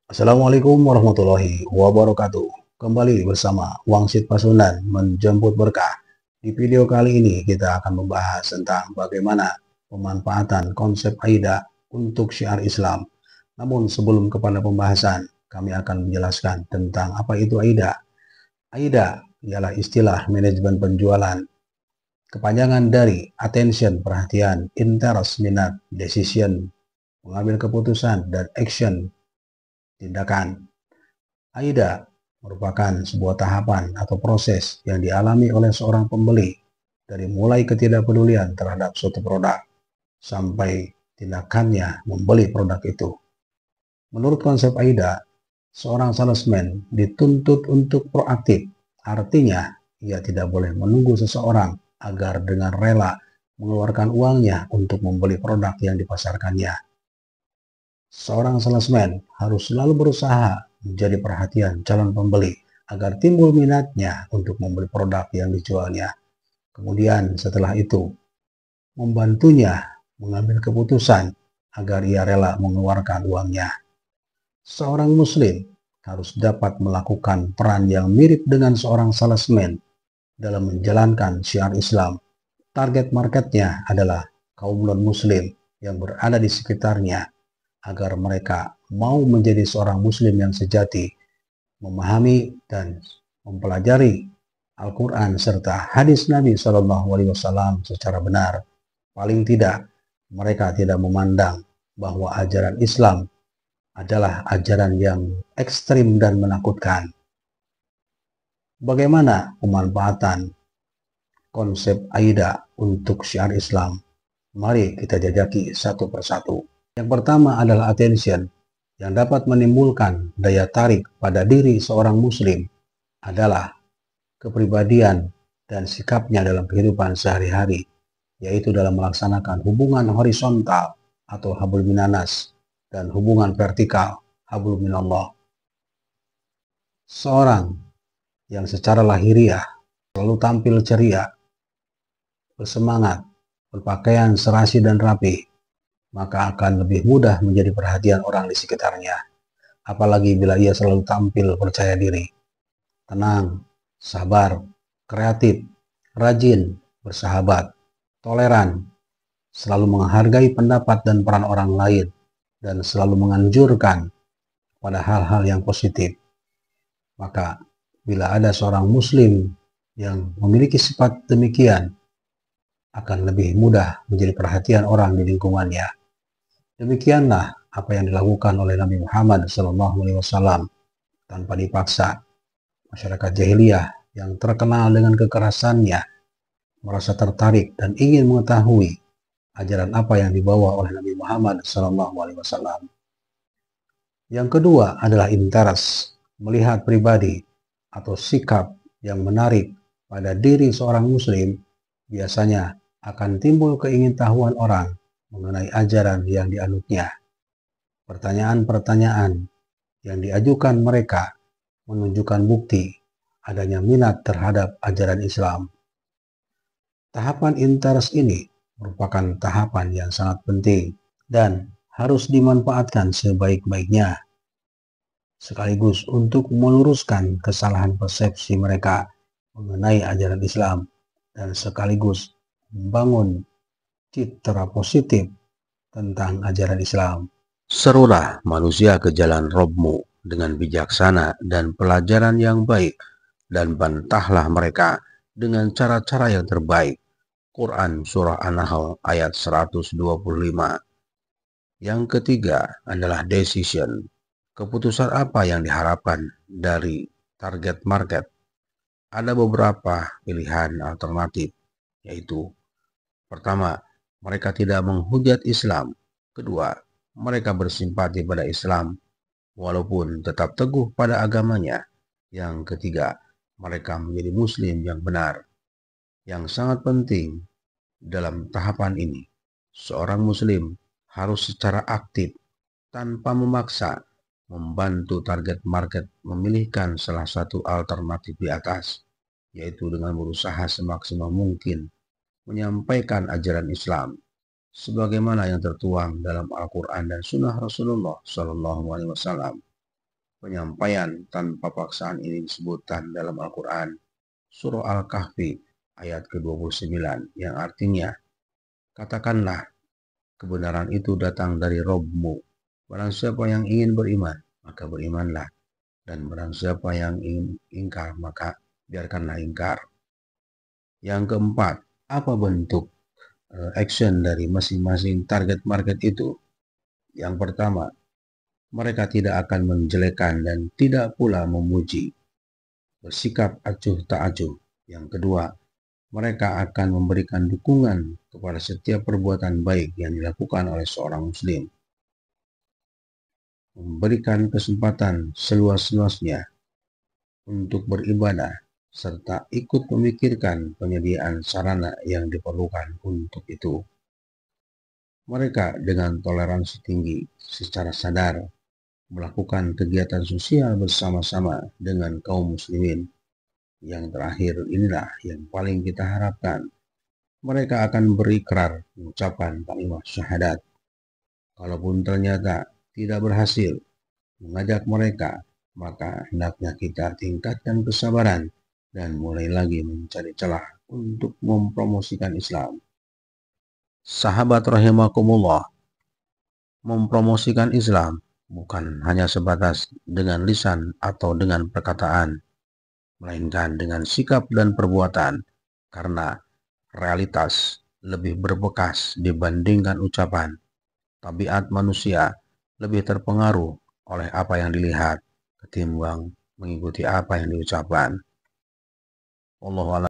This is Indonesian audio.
Assalamualaikum warahmatullahi wabarakatuh. Kembali bersama Wangsit Pasundan menjemput berkah. Di video kali ini kita akan membahas tentang bagaimana pemanfaatan konsep AIDA untuk syiar Islam. Namun sebelum kepada pembahasan, kami akan menjelaskan tentang apa itu AIDA. AIDA ialah istilah manajemen penjualan, kepanjangan dari attention, perhatian, interest, minat, decision, mengambil keputusan, dan action, tindakan. AIDA merupakan sebuah tahapan atau proses yang dialami oleh seorang pembeli dari mulai ketidakpedulian terhadap suatu produk sampai tindakannya membeli produk itu. Menurut konsep AIDA, seorang salesman dituntut untuk proaktif, artinya ia tidak boleh menunggu seseorang agar dengan rela mengeluarkan uangnya untuk membeli produk yang dipasarkannya. Seorang salesman harus selalu berusaha menjadi perhatian calon pembeli agar timbul minatnya untuk membeli produk yang dijualnya. Kemudian setelah itu, membantunya mengambil keputusan agar ia rela mengeluarkan uangnya. Seorang muslim harus dapat melakukan peran yang mirip dengan seorang salesman dalam menjalankan syiar Islam. Target marketnya adalah kaum non-muslim yang berada di sekitarnya, agar mereka mau menjadi seorang muslim yang sejati, memahami dan mempelajari Al-Quran serta hadis Nabi SAW secara benar. Paling tidak, mereka tidak memandang bahwa ajaran Islam adalah ajaran yang ekstrim dan menakutkan. Bagaimana pemanfaatan konsep AIDA untuk syiar Islam? Mari kita jajaki satu persatu. Yang pertama adalah attention, yang dapat menimbulkan daya tarik pada diri seorang muslim adalah kepribadian dan sikapnya dalam kehidupan sehari-hari, yaitu dalam melaksanakan hubungan horizontal atau hablum minanas dan hubungan vertikal hablum minallah. Seorang yang secara lahiriah selalu tampil ceria, bersemangat, berpakaian serasi dan rapi, maka akan lebih mudah menjadi perhatian orang di sekitarnya. Apalagi bila ia selalu tampil percaya diri, tenang, sabar, kreatif, rajin, bersahabat, toleran, selalu menghargai pendapat dan peran orang lain, dan selalu menganjurkan pada hal-hal yang positif. Maka bila ada seorang muslim yang memiliki sifat demikian, akan lebih mudah menjadi perhatian orang di lingkungannya. Demikianlah apa yang dilakukan oleh Nabi Muhammad SAW tanpa dipaksa. Masyarakat jahiliyah yang terkenal dengan kekerasannya merasa tertarik dan ingin mengetahui ajaran apa yang dibawa oleh Nabi Muhammad SAW. Yang kedua adalah interest, melihat pribadi atau sikap yang menarik pada diri seorang muslim. Biasanya akan timbul keingintahuan orang mengenai ajaran yang dianutnya. Pertanyaan-pertanyaan yang diajukan mereka menunjukkan bukti adanya minat terhadap ajaran Islam. Tahapan interest ini merupakan tahapan yang sangat penting dan harus dimanfaatkan sebaik-baiknya, sekaligus untuk meluruskan kesalahan persepsi mereka mengenai ajaran Islam dan sekaligus membangun citra positif tentang ajaran Islam. Serulah manusia ke jalan Robmu dengan bijaksana dan pelajaran yang baik, dan bantahlah mereka dengan cara-cara yang terbaik. Quran Surah An-Nahl ayat 125. Yang ketiga adalah decision. Keputusan apa yang diharapkan dari target market? Ada beberapa pilihan alternatif, yaitu pertama, mereka tidak menghujat Islam. Kedua, mereka bersimpati pada Islam walaupun tetap teguh pada agamanya. Yang ketiga, mereka menjadi muslim yang benar. Yang sangat penting dalam tahapan ini, seorang muslim harus secara aktif tanpa memaksa membantu target market memilihkan salah satu alternatif di atas, yaitu dengan berusaha semaksimal mungkin menyampaikan ajaran Islam sebagaimana yang tertuang dalam Al-Quran dan Sunnah Rasulullah SAW. penyampaian tanpa paksaan ini disebutkan dalam Al-Quran, Surah Al-Kahfi ayat ke-29, yang artinya, katakanlah, kebenaran itu datang dari Robmu. Barang siapa yang ingin beriman, maka berimanlah. Dan barang siapa yang ingin ingkar, maka biarkanlah ingkar. Yang keempat, apa bentuk action dari masing-masing target market itu? Yang pertama, mereka tidak akan menjelekkan dan tidak pula memuji, bersikap acuh tak acuh. Yang kedua, mereka akan memberikan dukungan kepada setiap perbuatan baik yang dilakukan oleh seorang muslim, memberikan kesempatan seluas-luasnya untuk beribadah, serta ikut memikirkan penyediaan sarana yang diperlukan untuk itu. Mereka dengan toleransi tinggi secara sadar melakukan kegiatan sosial bersama-sama dengan kaum muslimin. Yang terakhir inilah yang paling kita harapkan. Mereka akan berikrar mengucapkan kalimat syahadat. Kalaupun ternyata tidak berhasil mengajak mereka, maka hendaknya kita tingkatkan kesabaran dan mulai lagi mencari celah untuk mempromosikan Islam. Sahabat rahimakumullah, mempromosikan Islam bukan hanya sebatas dengan lisan atau dengan perkataan, melainkan dengan sikap dan perbuatan, karena realitas lebih berbekas dibandingkan ucapan. Tabiat manusia lebih terpengaruh oleh apa yang dilihat ketimbang mengikuti apa yang diucapkan. Wallahu a'lam.